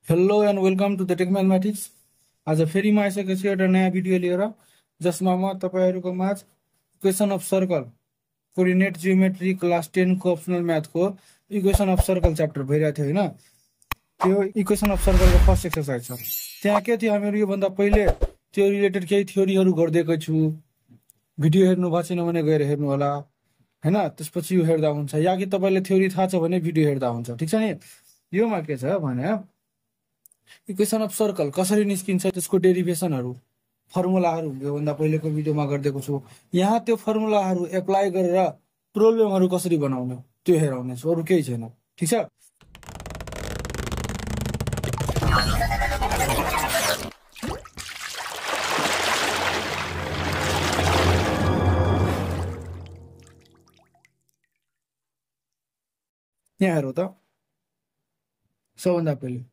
Hello and welcome to the tech mathematics. आज फेरि म आइसकेको छु एउटा नयाँ भिडियो लिएर, जसमा म तपाईँहरूको माझ equation of circle coordinate geometry class 10 को optional म्याथको equation of circle chapter भइरहेको थियो होइन। त्यो इक्वेसन अफ सर्कलको फर्स्ट एक्सर्साइज छ। त्यहाँ के थियो, हामीहरू योभन्दा पहिले त्यो रिलेटेड केही थ्योरीहरू गरिदिएको छु। भिडियो हेर्नु भएको छैन भने गएर हेर्नु होला होइन। त्यसपछि यो हेर्दा हुन्छ, या कि तपाईँले थ्योरी थाहा छ भने भिडियो हेर्दा हुन्छ। ठिक छ नि। योमा के छ भने इक्वेसन अफ सर्कल कसरी निस्किन्छ, त्यसको डेरिभेसनहरू फर्मुलाहरू योभन्दा पहिलेको भिडियोमा गरिदिएको छु। यहाँ त्यो फर्मुलाहरू एप्लाई गरेर प्रोब्लमहरू कसरी बनाउने त्यो हेराउने छु, अरू केही छैन। ठिक छ। यहाँ हेरौँ त। सबभन्दा पहिले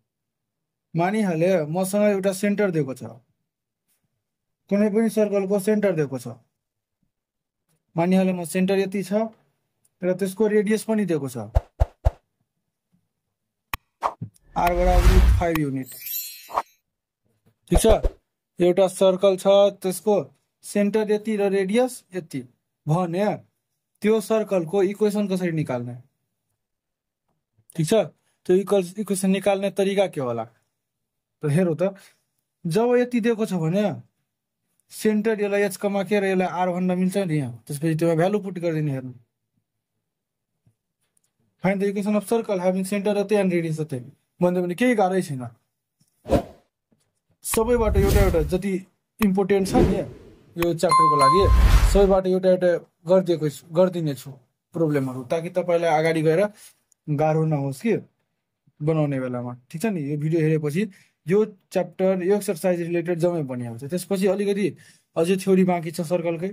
मानिहाले मसँग एउटा सेन्टर दिएको छ, कुनै पनि सर्कलको सेन्टर दिएको छ। मानिहाले म सेन्टर यति छ र त्यसको रेडियस पनि दिएको छ, r बराबर 5 युनिट। ठिक छ। एउटा सर्कल छ, त्यसको सेन्टर यति र रेडियस यति भने त्यो सर्कलको इक्वेसन कसरी निकाल्ने? ठिक छ। त्यो इक्वेसन निकाल्ने तरिका के होला त हेरौँ त। जब यति दिएको छ भने सेन्टर यसलाई एच कमा के र यसलाई आर भन्न मिल्छ नि यहाँ। त्यसपछि त्यो भ्यालु पुट गरिदिने। हेर्नु, find the equation of circle having centre यतै एन्ड रेडियस यतै भन्यो भने केही गाह्रै छैन। सबैबाट एउटा एउटा जति इम्पोर्टेन्ट छ नि यो च्याप्टरको लागि, सबैबाट एउटा एउटा गरिदिने छु प्रोब्लमहरू, ताकि तपाईँलाई अगाडि गएर गाह्रो नहोस् कि बनाउने बेलामा। ठिक छ नि। यो भिडियो हेरेपछि यो च्याप्टर यो एक्सर्साइज रिलेटेड जम्मै बनिहाल्छ। त्यसपछि अलिकति अझै थ्योरी बाँकी छ सर्कलकै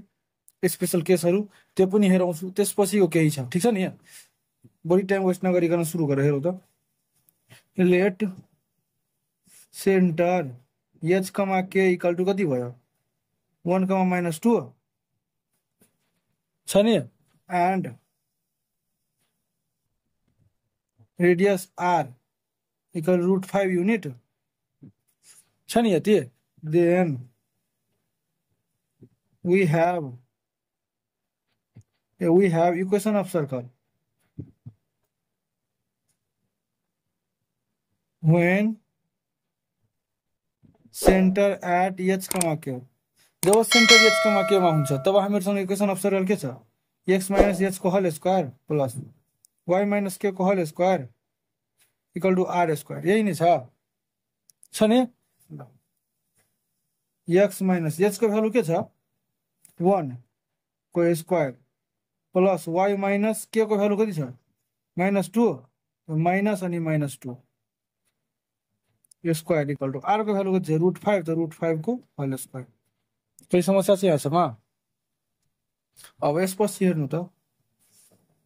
स्पेसल केसहरू, त्यो पनि हेराउँछु। त्यसपछिको केही छ। ठिक छ नि। बढी टाइम वेस्ट नगरिकन सुरु गरेर हेरौँ त। लेट सेन्टर एच कमा के इक्वल टु कति भयो? 1 कमा -2 छ नि। And radius are equal √5 unit छ नि यति। Then we have equation of circle when center at h comma k। जब सेन्टर h कमा k मा हुन्छ तब हामीसँग इक्वेसन अफ सर्कल के छ? x माइनस h को whole square plus y minus k को whole square equal to r square. यही नै छ नि। x माइनस h को भ्यालु के छ? 1 को square plus y minus k को भ्यालु कति छ? -2 माइनस अनि -2 स्क्वायर इक्वल टु r को भ्यालु कति छ? √5 त √5 को होल स्क्वायर। केही समस्या चाहिँ यसमा? अब यसपछि हेर्नु त।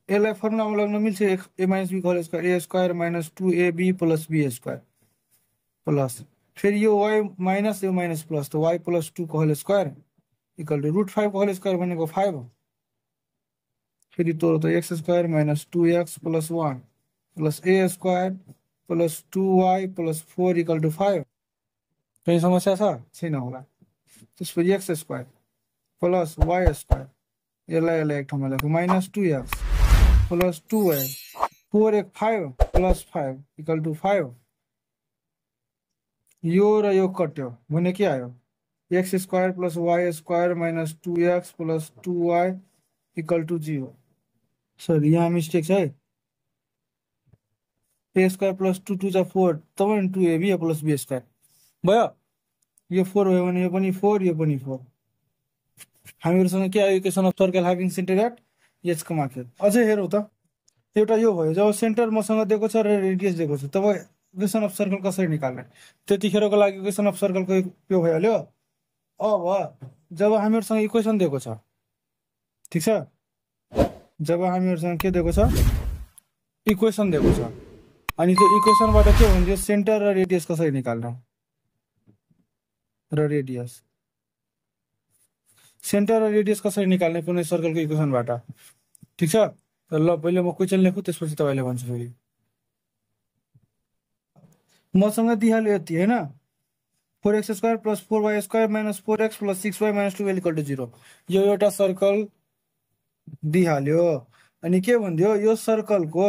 यसलाई फर्मुलामा लाग्न मिल्छ। a माइनस b को whole square a square minus 2ab plus b square plus फेरि यो y माइनस यो माइनस प्लस त y प्लस 2 को होल स्क्वायर इक्वल टु √5 को होल स्क्वायर भनेको 5। फेरि तोरो त x square minus 2x plus 1 plus a square plus 2y plus 4 equal to 5। केही समस्या छैन होला। त्यसपछि x square plus y square यसलाई एक ठाउँमा लेख्नु -2x plus 2y 4 1 5 plus 5 equal to 5। यो र यो कट्यो भने के आयो? x square plus y square minus 2x plus 2y equal to 0। Sorry, यहाँ मिस्टेक छ है। a स्क्वायर प्लस 2 2 4 तब 2ab प्लस b स्क्वायर भयो। यो 4 भयो भने यो पनि 4 यो पनि 4। हामीहरूसँग के आयो? Equation of circle having centre at h comma k। अझै हेरौँ त। एउटा यो भयो, जब सेन्टर मसँग दिएको छ र रेडियस दिएको छ तब इक्वेसन अफ सर्कल कसरी निकाल्ने? त्यतिखेरको लागि इक्वेसन अफ सर्कलको यो भइहाल्यो। अब जब हामीहरूसँग इक्वेसन दिएको छ, ठिक छ, जब हामीहरूसँग के दिएको छ? इक्वेसन दिएको छ, अनि त्यो इक्वेसनबाट के भन्छ? सेन्टर र रेडियस कसरी निकाल्ने? र रेडियस सेन्टर र रेडियस कसरी निकाल्ने कुनै सर्कलको इक्वेसनबाट? ठिक छ। ल पहिले म क्वेसन लेखु, त्यसपछि तपाईले भन्छु फेरि। मसँग दिइहाल्यो यति हैन 4x² + 4y² - 4x + 6y - 12 = 0 यो एउटा सर्कल दिइहाल्यो अनि के भन्दियो यो सर्कलको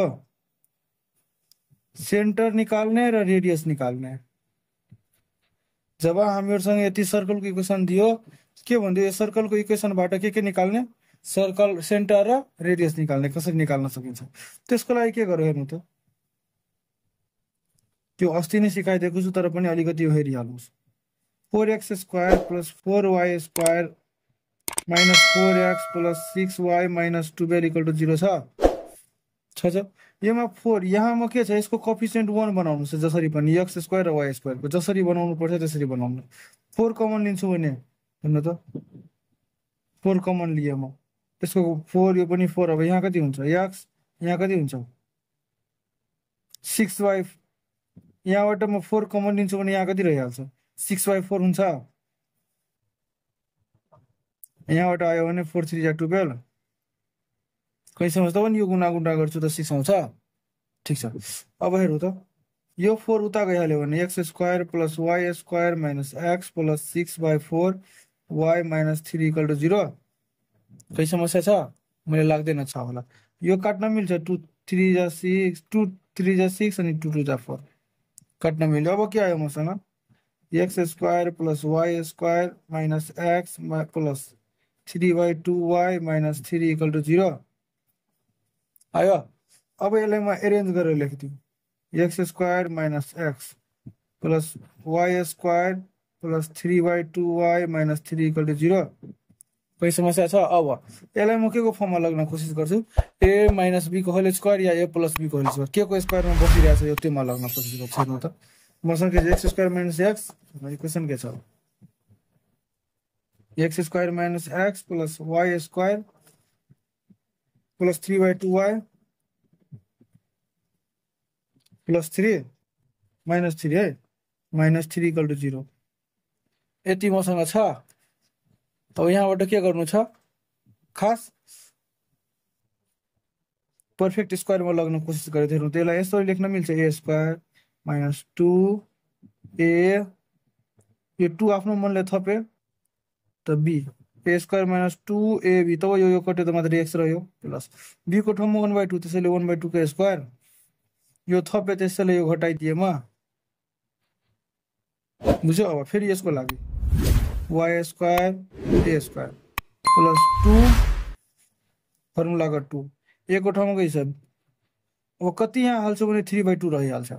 सेन्टर निकाल्ने र रेडियस निकाल्ने जब हामीहरुसँग यति सर्कलको इक्वेसन दियो के भन्दियो यो सर्कलको इक्वेसनबाट के निकाल्ने सर्कल सेन्टर र रेडियस निकाल्ने कसरी निकाल्न सकिन्छ त्यसको लागि के गर्यो हेर्नु त त्यो अस्ति नै सिकाइदिएको छु तर पनि अलिकति यो हेरिहाल्नुस् 4x² + 4y² - 4x + 6y - 12 = 0 छ यसमा 4 यहाँमा के छ यसको कोएफिसिएन्ट 1 बनाउनु छ जसरी पनि x² र y² को जसरी बनाउनु पर्छ त्यसरी बनाउनु 4 कमन लिन्छु भने हेर्नु त 4 कमन लिए म त्यसको 4 यो पनि 4 अब यहाँ कति हुन्छ x यहाँ कति हुन्छ 6y यहाँबाट म 4 कमन लिन्छु भने यहाँ कति रहिहाल्छ 6y4 हुन्छ यहाँबाट आयो भने 4 3 जा 12 कहीं समझ्दा पनि यो गुणा गर्छु त 6 आउँछ ठीक छ अब हेरौँ त यो 4 उता गइहाल्यो भने x² + y² - x + 6/4 y - 3 = 0 कहीं समस्या छ मैले लाग्दैन छ होला यो काट्न मिल्छ 2 3 जा 6 2 3 जा 6 अनि 2 2 जा 4 काट्न मिल्यो अब के आयो मसँग x² + y² - x + 3/2y - 3 = 0 आयो अब यसलाई म अरेन्ज गरेर लेख्दिछु x² - x + y² + 3/2y - 3 = 0 कोही समस्या छ अब यसलाई म के को फर्ममा लाग्न कोसिस गर्छु a - b को होल स्क्वायर या a + b को होल स्क्वायर के को स्क्वायरमा बसिरहेछ यो त्योमा लाग्न कोसिस गर्छु हेर्नु त मसँग के x² - x इक्वेसन के छ x² - x + y² + 3/2y + 3 - 3 है - 3 = 0 यति मसँग छ अब यहाँबाट के गर्नु छ खास पर्फेक्ट स्क्वायरमा लाग्न कोसिस गरेको हेर्नु त्यसलाई यसरी लेख्न मिल्छ a² - 2a यो 2 आफ्नो मनले थपे त b a² - 2ab तब यो कट्यो त मात्र x रह्यो प्लस b को ठाउँमा 1/2 त्यसैले 1/2 को स्क्वायर यो थपे त्यसैले यो घटाइदिए म बुझ्यो अब फेरि यसको लागि y² a² + 2 फर्मुला को 2 a को ठाउँमा के छ अब कति यहाँ हाल्छु भने 3/2 रहिहाल्छ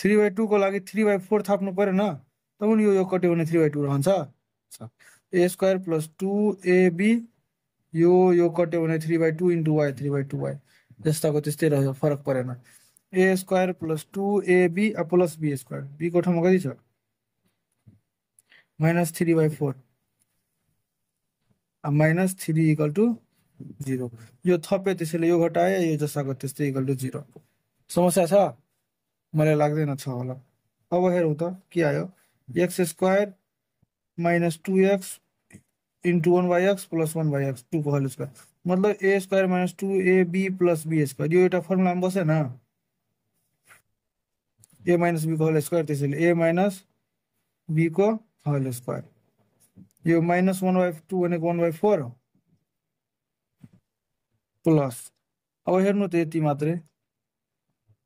3/2 को लागि 3/4 थाप्नु पर्यो न तब नि यो कट्यो भने 3/2 रहन्छ a² + 2ab यो कट्यो भने 3/2 * y 3/2y जस्ताको त्यस्तै रह्यो फरक परेन a² + 2ab + b² b को ठाउँमा कति छ -3/4 -3 = 0 यो थपे त्यसैले यो घटाए यो जस्ताको त्यस्तै = 0 समस्या छ मलाई लाग्दैन छ होला अब हेरौँ त के आयो x² - 2x * 1/x + 1/x 2 को होल स्क्वायर मतलब a² - 2ab + b² यो एउटा फर्मुलामा बस्यो न a - b को होल स्क्वायर त्यसैले a - b को होल स्क्वायर यो -1/2 भनेको 1/4 प्लस अब हेर्नु त यति मात्रै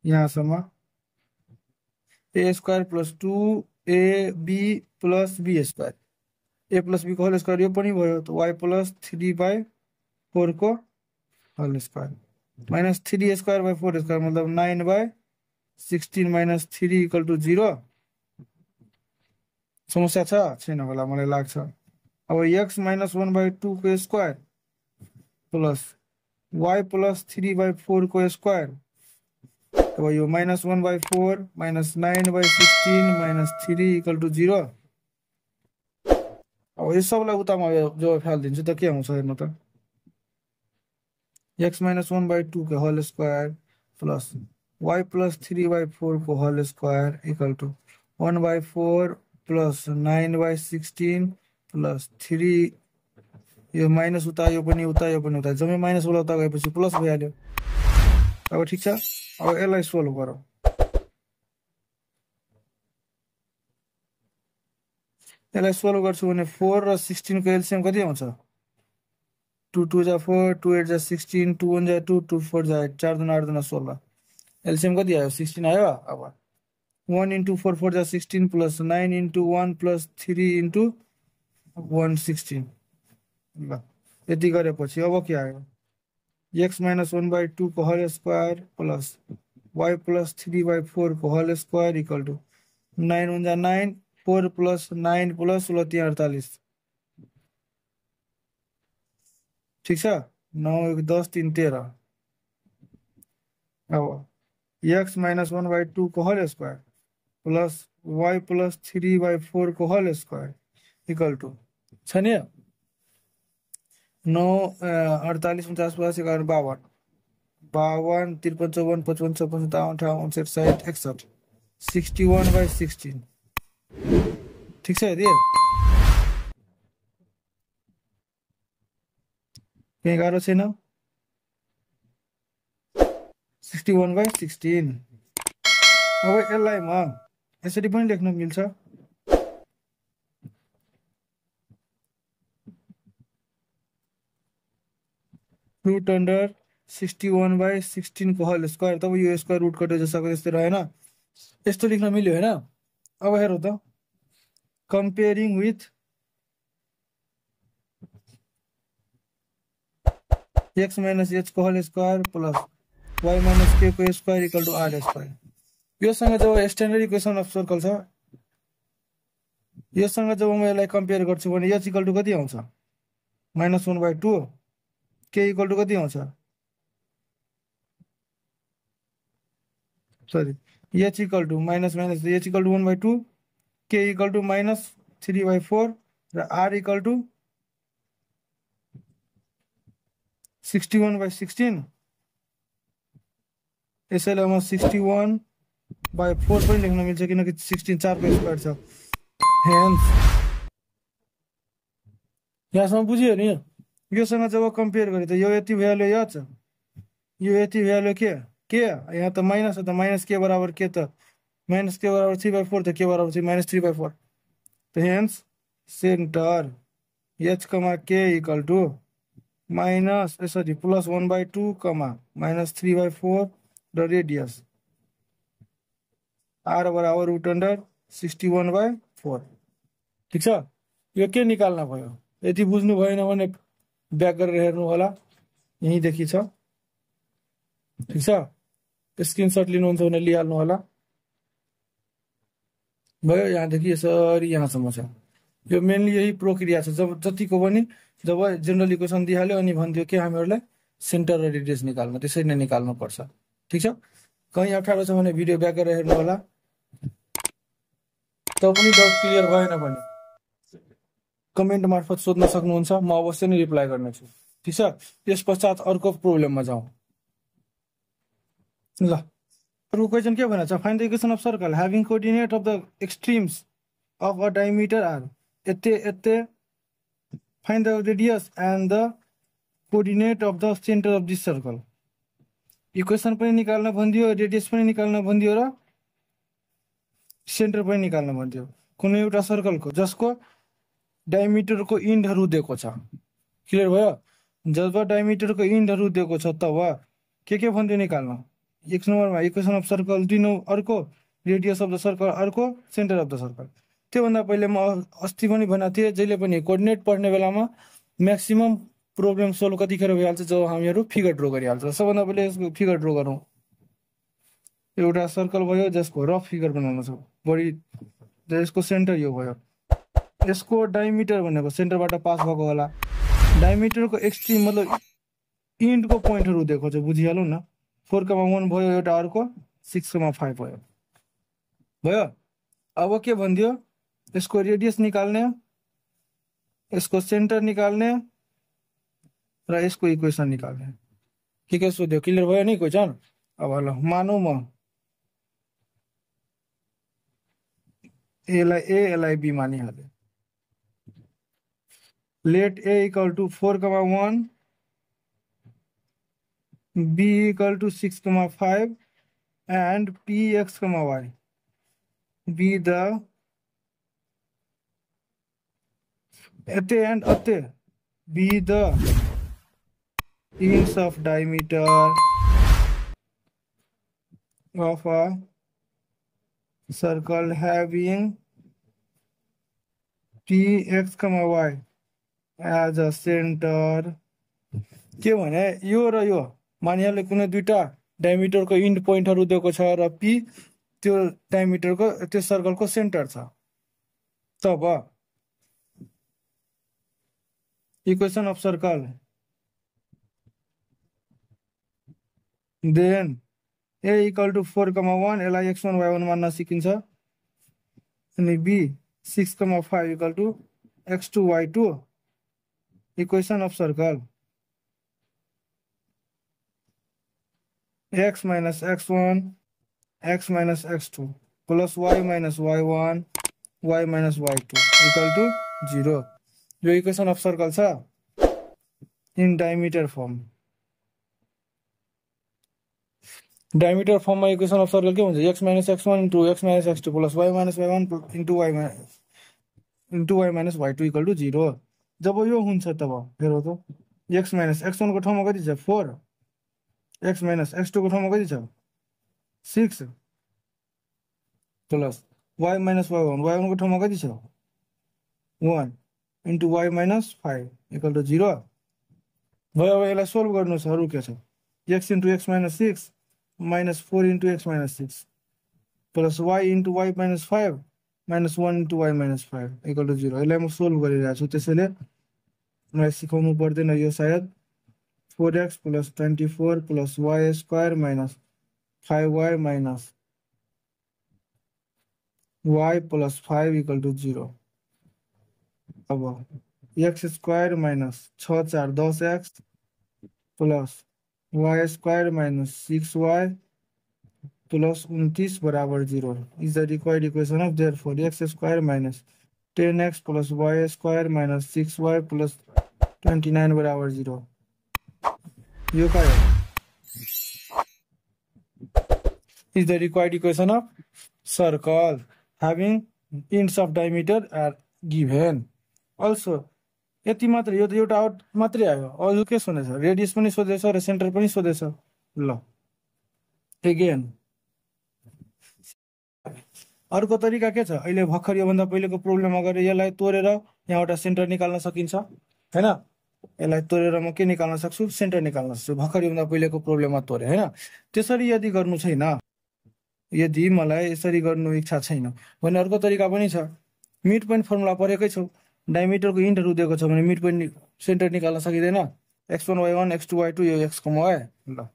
यहाँसम्म a² + 2ab + b² a + b को होल स्क्वायर यो पनि भयो त y + 3/4 को होल स्क्वायर -3²/4² मतलब 9/16 - 3 = 0 समस्या छैन होला मलाई लाग्छ अब x - 1/2 को स्क्वायर प्लस y + 3/4 को स्क्वायर अब यो -1/4 - 9/16 - 3 = 0 अब यो सबलाई उतामा जो फाल्दिन्छु त के आउँछ हेर्नु त x - 1/2 को होल स्क्वायर प्लस y + 3/4 को होल स्क्वायर = 1/4 + 9/16 + 3 यो माइनस उता यो पनि उता जम्मै माइनस वाला उता गएपछि प्लस भइहाल्यो अब ठीक छ अब यसलाई सोल्भ गरौँ यसलाई सोल्भ गर्छु भने 4 र 16 को एलसिएम कति आउँछ 2 2 जा 4 2 8 जा 16 2 1 जा 2 2 4 जा 8 4 दुना 8 दुना 16 एलसिएम कति आयो 16 आयो अब 1 into 4 4 जा 16 plus 9 into 1 plus 3 into 1 16 ल यति गरेपछि अब के आयो x minus 1 by 2 को whole square plus y plus 3 by 4 को होल स्क्वायर इक्वल टू 9 1 जा 9 4 plus 9 plus 16 3 48 ठीक छ 9 1 10 3 13 अब x minus 1 by 2 को whole square plus y plus 3 by 4 को होल स्क्वायर इक्वल टू छ नि 9 48 49 50 11 52 52 53 54 55 56 58 59 60 61 by 16 ठीक छ यदि कहीं गाह्रो छैन 61 by 16 अब यसलाई म यसरी पनि लेख्न मिल्छ रूट अंडर 61 by 16 को होल स्क्वायर तब यो स्क्वायर रूट कटे जसाको त्यस्तै रहेन यस्तो लेख्न मिल्यो हैन अब हेरौ त comparing with x minus h को whole square plus y minus k को square equal to r square योसँग जब स्ट्यान्डर्ड इक्वेसन अफ सर्कल छ योसँग जब म यसलाई कम्पेयर गर्छु भने h इक्वल टू कति आउँछ -1/2 k इक्वल टू कति आउँछ sorry h equal to minus h equal to 1/2 k equal to -3/4 र r इक्वल टू 61 by 16 यसैलाई म 61 by 4 पनि लेख्न मिल्छ किनकि 16 4 को स्क्वायर छ हेन्स यहाँसम्म बुझियो नि योसँग जब कम्पेयर गरे त यो यति भ्यालु यो छ यो यति भ्यालु के यहाँ त माइनस हो त माइनस के बराबर के त माइनस के बराबर 3/4 त के बराबर चाहिँ -3/4 त hence centre h, k equal to minus sorry plus 1/2 -3/4 र रेडियस r बराबर रूट अंडर 61/4 ठीक छ यो के निकाल्न भयो यति बुझ्नु भएन भने ब्याक गरेर हेर्नु होला यही देखि छ ठीक छ स्क्रिनशट लिनुहुन्छ भने लिहाल्नु होला भयो यहाँ देखि यसरी यहाँसम्म छ यो मेनली यही प्रक्रिया छ जब जतिको पनि जब जनरल इक्वेसन दिइहाल्यो अनि भन्दियो के हामीहरुलाई सेन्टर र रेडियस निकाल्न त्यसरी नै निकाल्नु पर्छ ठीक छ कहीं अप्ठ्यारो छ भने भिडियो ब्याक गरेर हेर्नु होला त पनि डाउट क्लियर भएन भने कमेन्ट मार्फत सोध्न सक्नुहुन्छ म अवश्य नै रिप्लाई गर्नेछु ठीक छ त्यसपश्चात अर्को प्रोब्लेममा जाउँ ल अर्को क्वेशन के भनेछ find the equation of circle having coordinate of the extremes of a diameter are एते find the radius and the coordinate of the center of this circle equation पनि निकाल्न भन्दियो रेडियस पनि निकाल्न भन्दियो र सेन्टर पनि निकाल्न भन्दियो कुनै एउटा सर्कलको जसको डायमिटरको इन्डहरु दिएको छ क्लियर भयो जब डायमिटरको इन्डहरु दिएको छ तब के भन्दियो निकाल्न एक नम्बरमा इक्वेसन अफ सर्कल दिनु अर्को रेडियस अफ द सर्कल अर्को सेन्टर अफ द सर्कल त्यो भन्दा पहिले म अस्ति पनि भनेको थिए जहिले पनि कोअर्डिनेट पढ्ने बेलामा म्याक्सिमम प्रब्लम सोल्भ कतिखेर भइहाल्छ जब हामीहरु फिगर ड्रा गरिहाल्छ सबभन्दा पहिले यसको फिगर ड्रा गरौँ एउटा सर्कल भयो जसको रफ फिगर बनाउनु छ बडी यसको सेन्टर यो भयो यसको डायमिटर भनेको सेन्टरबाट पास भएको होला डायमिटरको एक्सट्रिम मतलब इन्डको पोइन्टहरु दिएको छ बुझिहाल्नु न 4,1 भयो एउटा अर्को 6,5 भयो भयो अब के भन्दियो यसको रेडियस निकाल्ने यसको सेन्टर निकाल्ने र यसको इक्वेसन निकाल्ने के सोध्यो क्लियर भयो नि क्वेशन अब ल मानौ म एलाई ए एलाई be मानिहाले let a equal to 4,1 b equal to 6,5 and px, y be the यते एन्ड अते be the ends of diameter of a circle having p x, y as a center। के भने यो र यो मानिहाल्यो कुनै दुईटा डायमिटरको इन्ड पोइन्टहरू दिएको छ र पी त्यो डायमिटरको त्यो सर्कलको सेन्टर छ। तब equation of circle then A equal to 4,1 यसलाई x1 y1 मान्न सकिन्छ अनि B 6,5 equal to x2 y2 equation of circle x minus x1 x minus x2 plus y minus y1 y minus y2 equal to 0। यो equation of circle छ in diameter form. Diameter फर्ममा equation of circle के हुन्छ x minus x1 into x minus x2 plus y minus y1 into y minus y2 equal to 0। जब यो हुन्छ तब हेरौ त x minus x1 को ठाउँमा कति छ 4 x minus x2 को ठाउँमा कति छ 6 plus y minus y1 y1 को ठाउँमा कति छ 1 into y minus 5 equal to 0 भयो। अब यसलाई सोल्भ गर्नु छ अरु के छ x into x minus 6 minus 4 into x minus 6 plus y into y minus 5 minus 1 into y minus 5 equal to 0। यसलाई म सोल्भ गरिरहेको छु त्यसैले मलाई सिकाउनु पर्दैन यो सायद 4x plus 24 plus y square minus 5y minus y plus 5 equal to 0। अब x square minus 6 4 10x plus y square minus 6y plus 29 बराबर 0 is the required equation of therefore x square minus 10x plus y square minus 6y plus 29 बराबर 0। यो काय हो is the required equation of circle having ends of diameter are given। also यति मात्र यो त एउटा आउट मात्रै आयो अरु के सोधेछ रेडियस पनि सोधेछ र सेन्टर पनि सोधेछ। ल अगेन अर्को तरिका के छ अहिले भर्खर यो भन्दा पहिलेको प्रोब्लेममा गरे यसलाई तोडेर यहाँबाट सेन्टर निकाल्न सकिन्छ हैन। यसलाई तोडेर म के निकाल्न सक्छु सेन्टर निकाल्न सक्छु भर्खर यो भन्दा पहिलेको प्रोब्लेममा तोडे हैन। त्यसरी यदि गर्नु छैन यदि मलाई यसरी गर्नु इच्छा छैन भने अर्को तरिका पनि छ मिड पोइन्ट फर्मुला पढेकै छौ डायमिटरको इन्टहरु दिएको छ भने मिड पोइन्ट सेन्टर निकाल्न सकिदैन x1 y1 x2 y2 यो x y। ल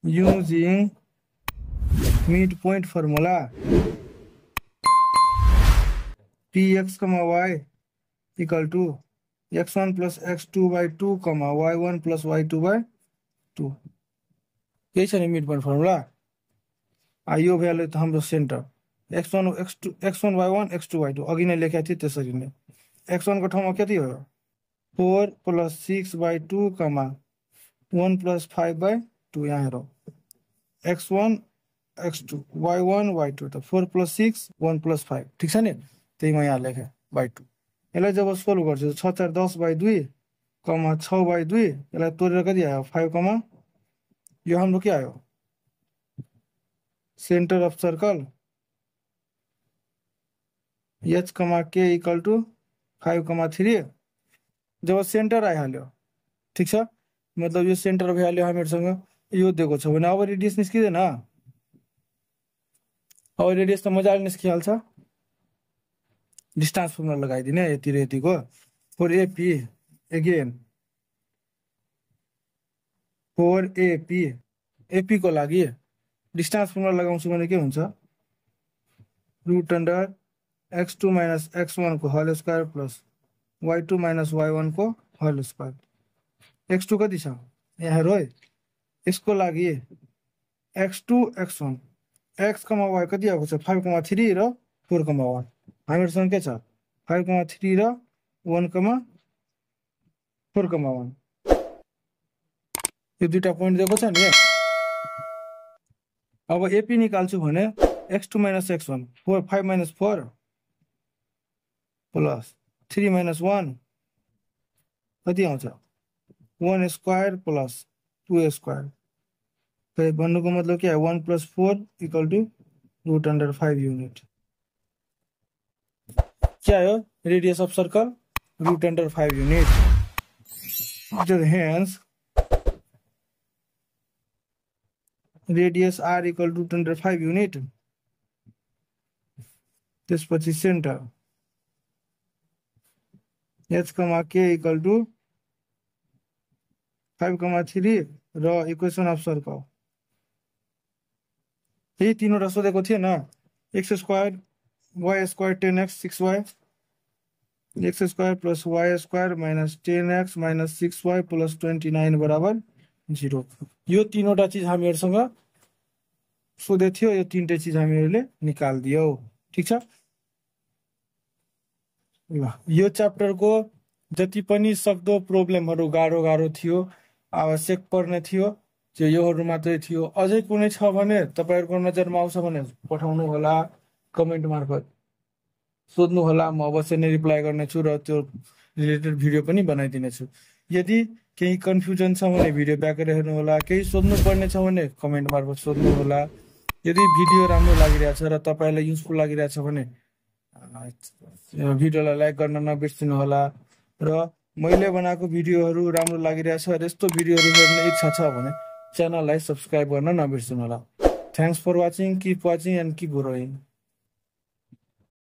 using midpoint formula px y equal to x1 plus x2 by 2 y1 plus y2 by 2 यही छ नि midpoint formula। यो भ्यालु त हाम्रो centre x1 x2 x1 y1 x2 y2 अघि नै लेखेको थिए त्यसरी नै x1 को ठाउँमा कति हो 4 plus 6 by 2 1 plus 5 by 2 यहाँ हेरौ x1 x2 y1 y2 त 4 plus 6 1 plus 5 ठीक छ नि त्यही म यहाँ लेखे by 2। यसलाई जब सोल्भ गर्छु 6 4 10 by 2 6 by 2 यसलाई तोडेर कति आयो 5 यो हाम्रो के आयो centre of circle h, k equal to 5, 3 जब सेन्टर आइहाल्यो ठीक छ मतलब यो सेन्टर भ्यालु हामीहरुसँग यो दिएको छ भने अब रेडियस निस्किदैन अब रेडियस त मजाले निस्किहाल्छ डिस्टेन्स फर्मुला लगाइदिने यति र यतिको for AP again for AP को लागि डिस्टेन्स फर्मुला लगाउँछु भने के हुन्छ route under x2 minus x1 को whole square plus y2 minus y1 को होल स्क्वायर x2 कति छ यहाँ हेर है यसको लागि x2 x1 x, y कति आएको छ 5, 3 र 4, 1 हामीहरुसँग के छ 5, 3 र 1, 4, 1 यो दुईटा पोइन्ट दिएको छ नि। अब एपी निकाल्छु भने x2 minus x1 4 5 minus 4 plus 3 minus 1 कति आउँछ 1 स्क्वायर प्लस 2 स्क्वायर। तो भन्नुको मतलब के है 1 + 4 = √5 यूनिट। क्या है radius of circle √5 unit. Hence radius r = √5 unit. त्यसपछि सेन्टर h, k = 5,3 र इक्वेसन अफ सर्कल यही तीनवटा सोधेको थिएन। x² y² 10x 6y x² + y² - 10x - 6y + 29 = 0। यो तीनवटा चीज हामीहरुसँग सोधे थियो। यो तीनटै चीज हामीहरुले निकाल्दियौ। ठीक छ। ल यो च्याप्टरको जति पनि सक्दो प्रब्लमहरु गाह्रो गाह्रो थियो, आवश्यक पर्ने थियो, त्यो योहरु मात्रै थियो। अझै कुनै छ भने तपाईहरुको नजरमा आउँछ भने पठाउनु होला, कमेन्ट मार्फत सोध्नु होला। म अवश्य नै रिप्लाई गर्नेछु र त्यो रिलेटेड भिडियो पनि बनाइदिनेछु। यदि केही कन्फ्युजन छ भने भिडियो ब्याक गरेर हेर्नु होला। केही सोध्नु पर्ने छ भने कमेन्ट मार्फत सोध्नु होला। यदि भिडियो राम्रो लागिरहेछ र तपाईलाई युजफुल लागिरहेछ भने भिडियोलाई लाइक गर्न नबिर्सिनु होला। र मैले बनाएको भिडियोहरु राम्रो लागिरहेछ र यस्तो भिडियोहरु हेर्ने इच्छा छ भने च्यानललाई सब्स्क्राइब गर्न नबिर्सिनु होला। Thanks for watching, keep watching and keep growing.